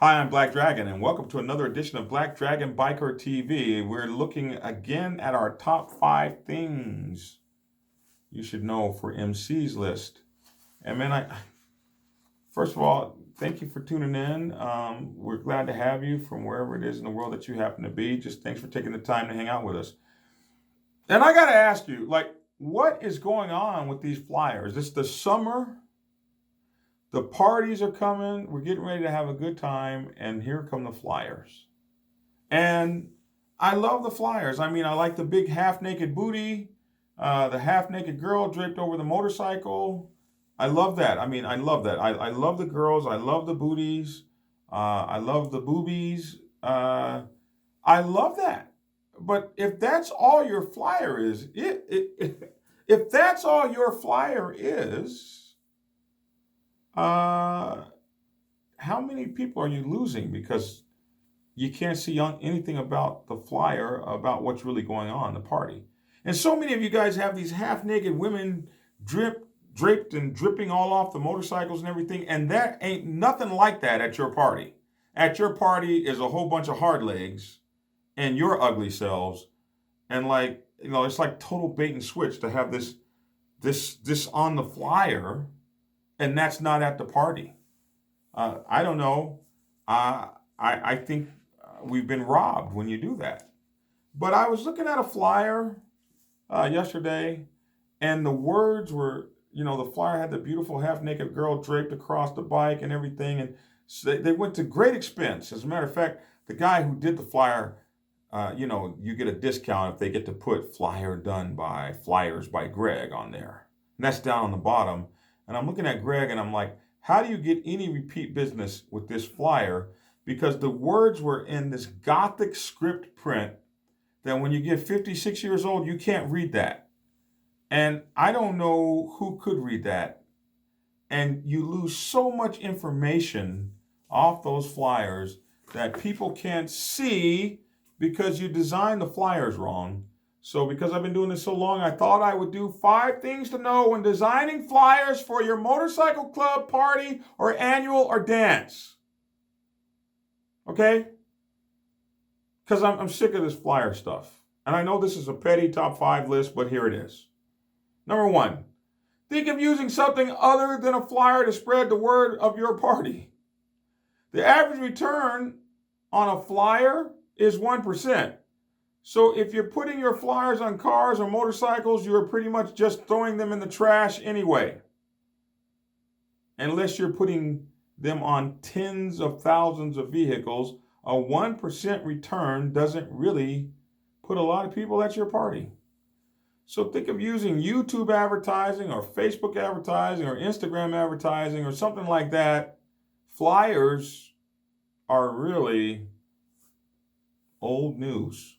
Hi, I'm Black Dragon, and welcome to another edition of Black Dragon Biker TV. We're looking again at our top 5 things you should know for MC's list. And man, first of all, thank you for tuning in. We're glad to have you from wherever it is in the world that you happen to be. Just thanks for taking the time to hang out with us. And I got to ask you, what is going on with these flyers? It's the summer. The parties are coming. We're getting ready to have a good time. And here come the flyers. And I love the flyers. I mean, I like the big half-naked booty, the half-naked girl draped over the motorcycle. I love that. I love that. I love the girls. I love the booties. I love the boobies. I love that. But if that's all your flyer is, if that's all your flyer is, how many people are you losing because you can't see anything about the flyer about what's really going on in the party? And so many of you guys have these half-naked women draped and dripping all off the motorcycles and everything, and that ain't nothing like that at your party. At your party is a whole bunch of hard legs and your ugly selves, and it's like total bait and switch to have this on the flyer, and that's not at the party. I don't know. I think we've been robbed when you do that. But I was looking at a flyer yesterday, and the words were, the flyer had the beautiful half-naked girl draped across the bike and everything. And so they went to great expense. As a matter of fact, the guy who did the flyer, you get a discount if they get to put Flyers by Greg on there. And that's down on the bottom. And I'm looking at Greg and I'm like, how do you get any repeat business with this flyer? Because the words were in this Gothic script print that when you get 56 years old, you can't read that. And I don't know who could read that. And you lose so much information off those flyers that people can't see because you designed the flyers wrong. So because I've been doing this so long, I thought I would do 5 things to know when designing flyers for your motorcycle club, party, or annual or dance. Okay? Because I'm sick of this flyer stuff. And I know this is a petty top 5 list, but here it is. Number 1, think of using something other than a flyer to spread the word of your party. The average return on a flyer is 1%. So if you're putting your flyers on cars or motorcycles, you're pretty much just throwing them in the trash anyway. Unless you're putting them on tens of thousands of vehicles, a 1% return doesn't really put a lot of people at your party. So think of using YouTube advertising or Facebook advertising or Instagram advertising or something like that. Flyers are really old news.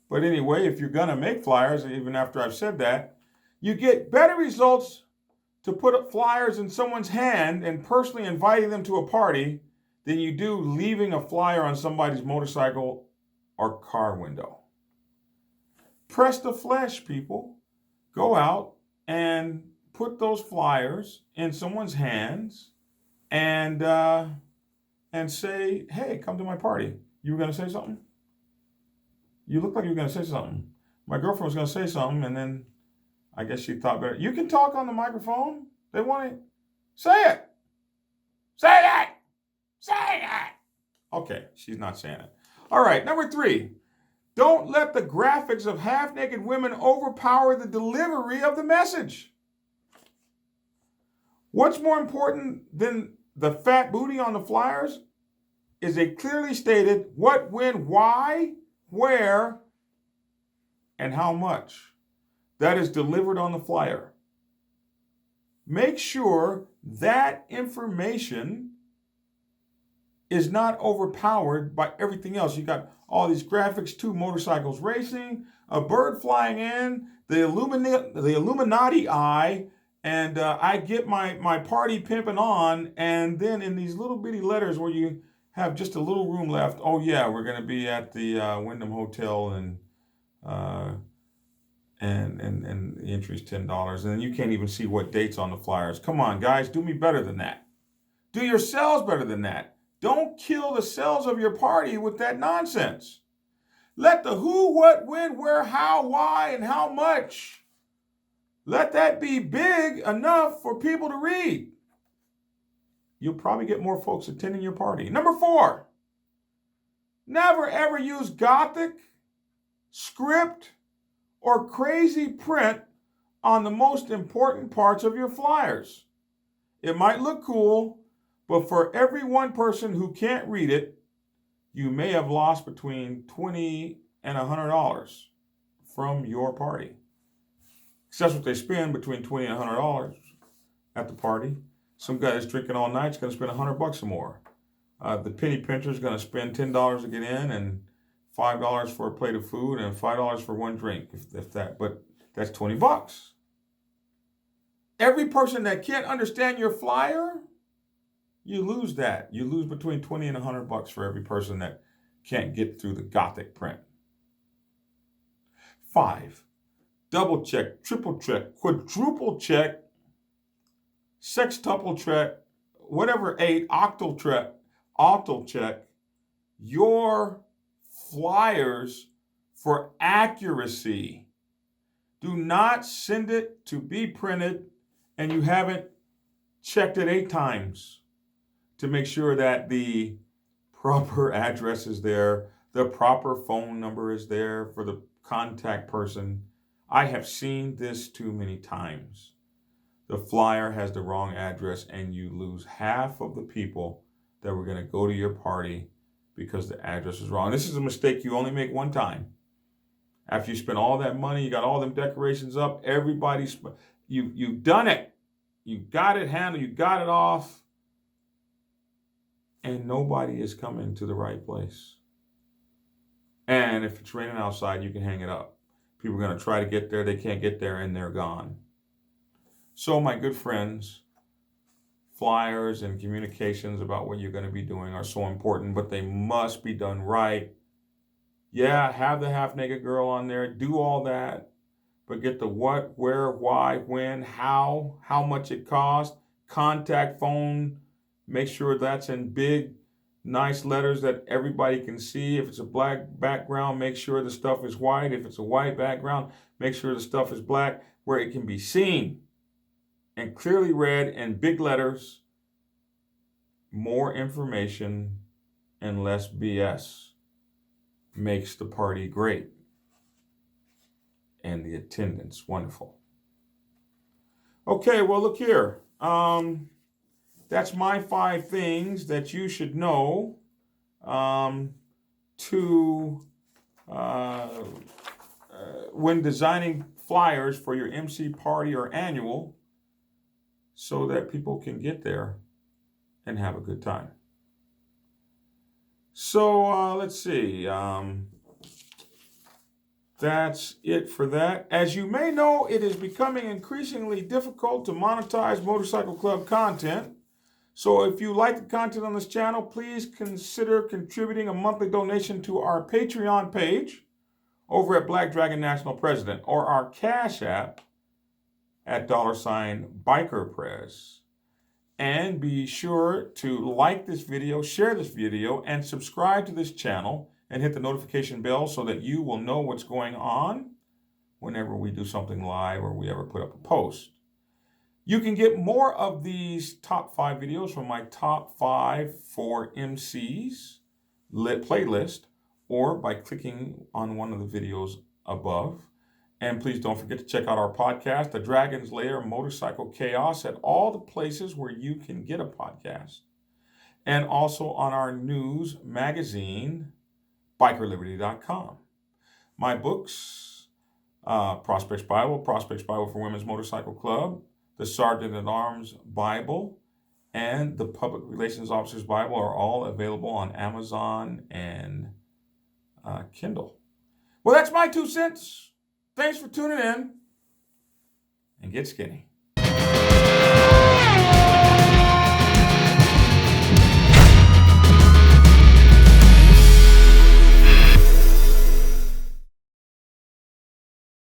But anyway, if you're going to make flyers, even after I've said that, you get better results to put up flyers in someone's hand and personally inviting them to a party than you do leaving a flyer on somebody's motorcycle or car window. Press the flesh, people. Go out and put those flyers in someone's hands and say, hey, come to my party. You were going to say something? You look like you were going to say something. My girlfriend was going to say something, and then I guess she thought better. You can talk on the microphone. They want to say it. Say it. Say it. Okay, she's not saying it. All right, number 3. Don't let the graphics of half-naked women overpower the delivery of the message. What's more important than the fat booty on the flyers is a clearly stated what, when, why, where, and how much that is delivered on the flyer. Make sure that information is not overpowered by everything else. You got all these graphics, 2 motorcycles racing, a bird flying in, the Illuminati eye, and I get my party pimping on, and then in these little bitty letters where you have just a little room left. Oh yeah, we're going to be at the Wyndham Hotel, and the entry's $10, and then you can't even see what dates on the flyers. Come on, guys, do me better than that. Do yourselves better than that. Don't kill the sales of your party with that nonsense. Let the who, what, when, where, how, why, and how much, let that be big enough for people to read. You'll probably get more folks attending your party. Number 4, never ever use Gothic, script, or crazy print on the most important parts of your flyers. It might look cool, but for every one person who can't read it, you may have lost between $20 and $100 from your party. Because that's what they spend, between $20 and $100 at the party. Some guy that's drinking all night is going to spend $100 or more. The penny pincher is going to spend $10 to get in, and $5 for a plate of food, and $5 for one drink, if that. But that's $20. Every person that can't understand your flyer, you lose that. You lose between $20 and $100 for every person that can't get through the Gothic print. 5, double check, triple check, quadruple check, sextuple check, whatever, 8, octal check your flyers for accuracy. Do not send it to be printed and you haven't checked it 8 times to make sure that the proper address is there, the proper phone number is there for the contact person. I have seen this too many times. The flyer has the wrong address and you lose half of the people that were going to go to your party because the address is wrong. This is a mistake you only make one time. After you spend all that money, you got all them decorations up, you've done it. You got it handled, you got it off, and nobody is coming to the right place. And if it's raining outside, you can hang it up. People are going to try to get there, they can't get there, and they're gone. So, my good friends, flyers and communications about what you're going to be doing are so important, but they must be done right. Yeah, have the half-naked girl on there, do all that, but get the what, where, why, when, how much it costs, contact phone, make sure that's in big, nice letters that everybody can see. If it's a black background, make sure the stuff is white. If it's a white background, make sure the stuff is black where it can be seen and clearly read in big letters. More information and less BS makes the party great and the attendance wonderful. Okay, well, look here. That's my 5 things that you should know when designing flyers for your MC party or annual, so that people can get there and have a good time. So let's see. That's it for that. As you may know, it is becoming increasingly difficult to monetize Motorcycle Club content. So if you like the content on this channel, please consider contributing a monthly donation to our Patreon page over at Black Dragon National President, or our Cash App at $BikerPrez. And be sure to like this video, share this video, and subscribe to this channel and hit the notification bell so that you will know what's going on whenever we do something live or we ever put up a post. You can get more of these top 5 videos from my top 5 for MCs playlist, or by clicking on one of the videos above. And please don't forget to check out our podcast, The Dragon's Lair Motorcycle Chaos, at all the places where you can get a podcast. And also on our news magazine, BikerLiberty.com. My books, Prospects Bible for Women's Motorcycle Club, the Sergeant at Arms Bible, and the Public Relations Officer's Bible are all available on Amazon and Kindle. Well, that's my 2 cents. Thanks for tuning in, and get skinny.